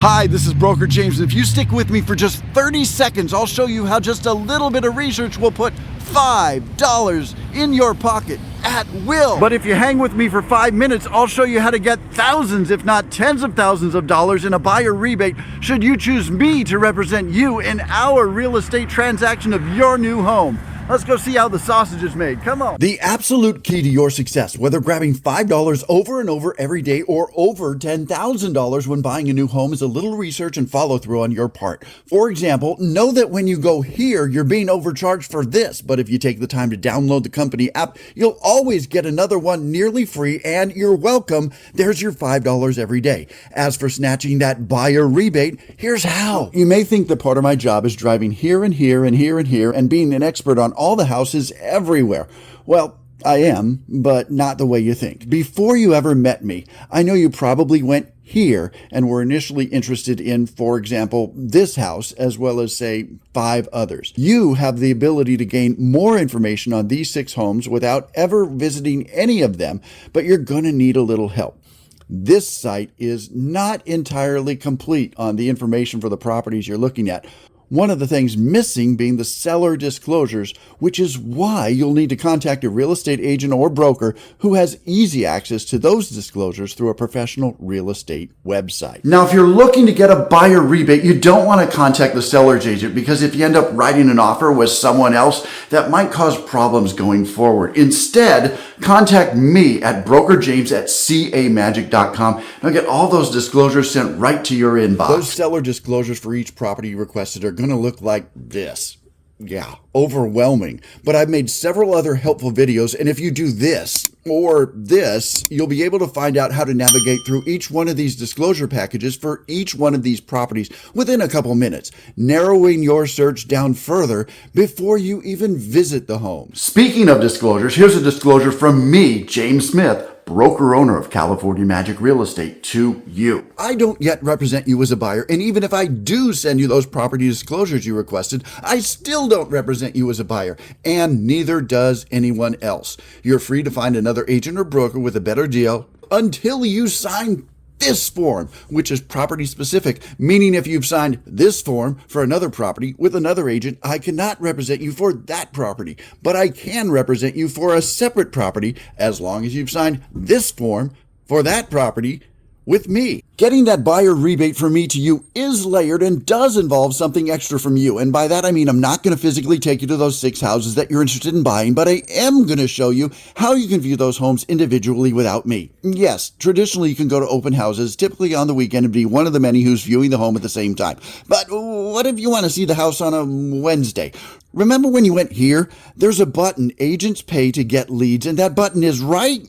Hi, this is Broker James, and if you stick with me for just 30 seconds, I'll show you how just a little bit of research will put $5 in your pocket at will. But if you hang with me for 5 minutes, I'll show you how to get thousands, if not tens of thousands of dollars in a buyer rebate should you choose me to represent you in our real estate transaction of your new home. Let's go see how the sausage is made. Come on. The absolute key to your success, whether grabbing $5 over and over every day or over $10,000 when buying a new home, is a little research and follow through on your part. For example, know that when you go here, you're being overcharged for this, but if you take the time to download the company app, you'll always get another one nearly free, and you're welcome. There's your $5 every day. As for snatching that buyer rebate, here's how. You may think that part of my job is driving here and here and here and here and being an expert on all the houses everywhere. Well, I am, but not the way you think. Before you ever met me, I know you probably went here and were initially interested in, for example, this house, as well as, say, 5 others. You have the ability to gain more information on these 6 homes without ever visiting any of them, but you're going to need a little help. This site is not entirely complete on the information for the properties you're looking at. One of the things missing being the seller disclosures, which is why you'll need to contact a real estate agent or broker who has easy access to those disclosures through a professional real estate website. Now, if you're looking to get a buyer rebate, you don't want to contact the seller's agent, because if you end up writing an offer with someone else, that might cause problems going forward. Instead, contact me at brokerjames@camagic.com, and I'll get all those disclosures sent right to your inbox. Those seller disclosures for each property you requested are going to look like this. Yeah, overwhelming. But I've made several other helpful videos, and if you do this or this, you'll be able to find out how to navigate through each one of these disclosure packages for each one of these properties within a couple minutes, narrowing your search down further before you even visit the home. Speaking of disclosures, here's a disclosure from me, James Smith, broker-owner of California Magic Real Estate, to you. I don't yet represent you as a buyer, and even if I do send you those property disclosures you requested, I still don't represent you as a buyer, and neither does anyone else. You're free to find another agent or broker with a better deal until you sign this form, which is property specific, meaning if you've signed this form for another property with another agent, I cannot represent you for that property, but I can represent you for a separate property as long as you've signed this form for that property with me. Getting that buyer rebate from me to you is layered and does involve something extra from you. And by that, I mean I'm not going to physically take you to those 6 houses that you're interested in buying, but I am going to show you how you can view those homes individually without me. Yes, traditionally you can go to open houses, typically on the weekend, and be one of the many who's viewing the home at the same time. But what if you want to see the house on a Wednesday? Remember when you went here? There's a button, Agents Pay to Get Leads, and that button is right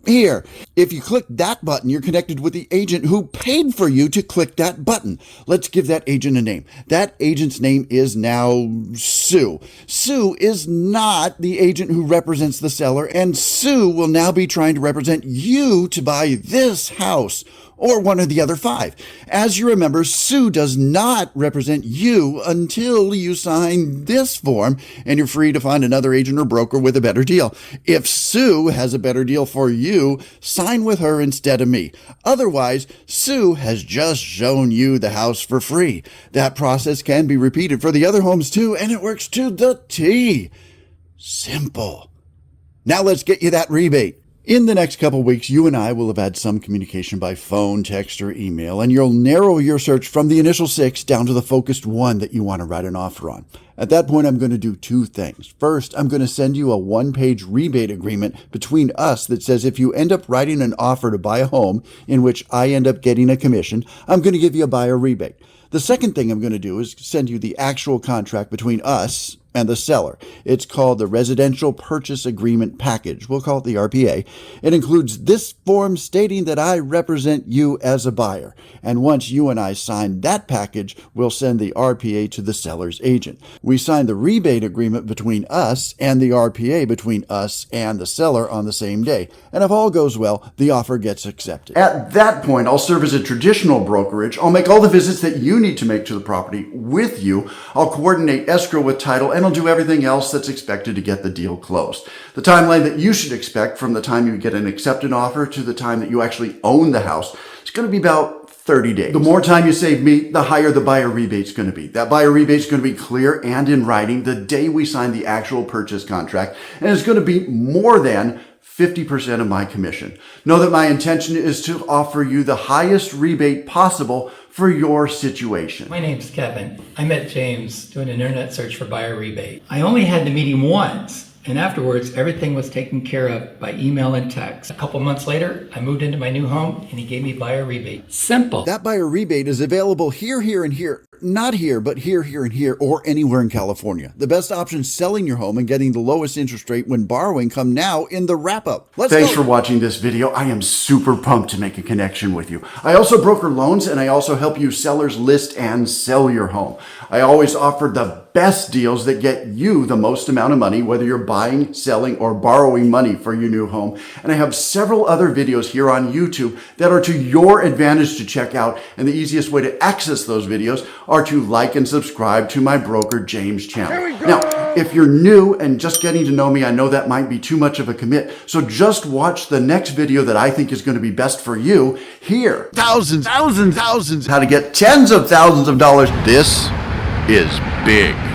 here. If you click that button, you're connected with the agent who paid for you to click that button. Let's give that agent a name. That agent's name is now Sue. Sue is not the agent who represents the seller, and Sue will now be trying to represent you to buy this house or one of the other 5. As you remember, Sue does not represent you until you sign this form, and you're free to find another agent or broker with a better deal. If Sue has a better deal for you, sign with her instead of me. Otherwise, Sue has just shown you the house for free. That process can be repeated for the other homes too, and it works to the T. Simple. Now let's get you that rebate. In the next couple weeks, you and I will have had some communication by phone, text, or email, and you'll narrow your search from the initial 6 down to the focused one that you want to write an offer on. At that point, I'm going to do 2 things. First, I'm going to send you a 1-page rebate agreement between us that says if you end up writing an offer to buy a home in which I end up getting a commission, I'm going to give you a buyer rebate. The second thing I'm going to do is send you the actual contract between us and the seller. It's called the Residential Purchase Agreement Package. We'll call it the RPA. It includes this form stating that I represent you as a buyer. And once you and I sign that package, we'll send the RPA to the seller's agent. We sign the rebate agreement between us and the RPA between us and the seller on the same day. And if all goes well, the offer gets accepted. At that point, I'll serve as a traditional brokerage. I'll make all the visits that you need to make to the property with you. I'll coordinate escrow with title, and I'll do everything else that's expected to get the deal closed. The timeline that you should expect from the time you get an accepted offer to the time that you actually own the house is going to be about 30 days. The more time you save me, the higher the buyer rebate's going to be. That buyer rebate's going to be clear and in writing the day we sign the actual purchase contract, and it's going to be more than 50% of my commission. Know that my intention is to offer you the highest rebate possible for your situation. My name's Kevin. I met James doing an internet search for buyer rebate. I only had to meet him once, and afterwards everything was taken care of by email and text. A couple months later, I moved into my new home and he gave me buyer rebate. Simple. That buyer rebate is available here, here, and here. Not here, but here, here, and here, or anywhere in California. The best option selling your home and getting the lowest interest rate when borrowing come now in the wrap-up. Thanks for watching this video. I am super pumped to make a connection with you. I also broker loans, and I also help you sellers list and sell your home. I always offer the best deals that get you the most amount of money, whether you're buying, selling, or borrowing money for your new home. And I have several other videos here on YouTube that are to your advantage to check out. And the easiest way to access those videos are to like and subscribe to my broker James channel. Now, if you're new and just getting to know me, I know that might be too much of a commit. So just watch the next video that I think is going to be best for you here. Thousands, how to get tens of thousands of dollars. This is big.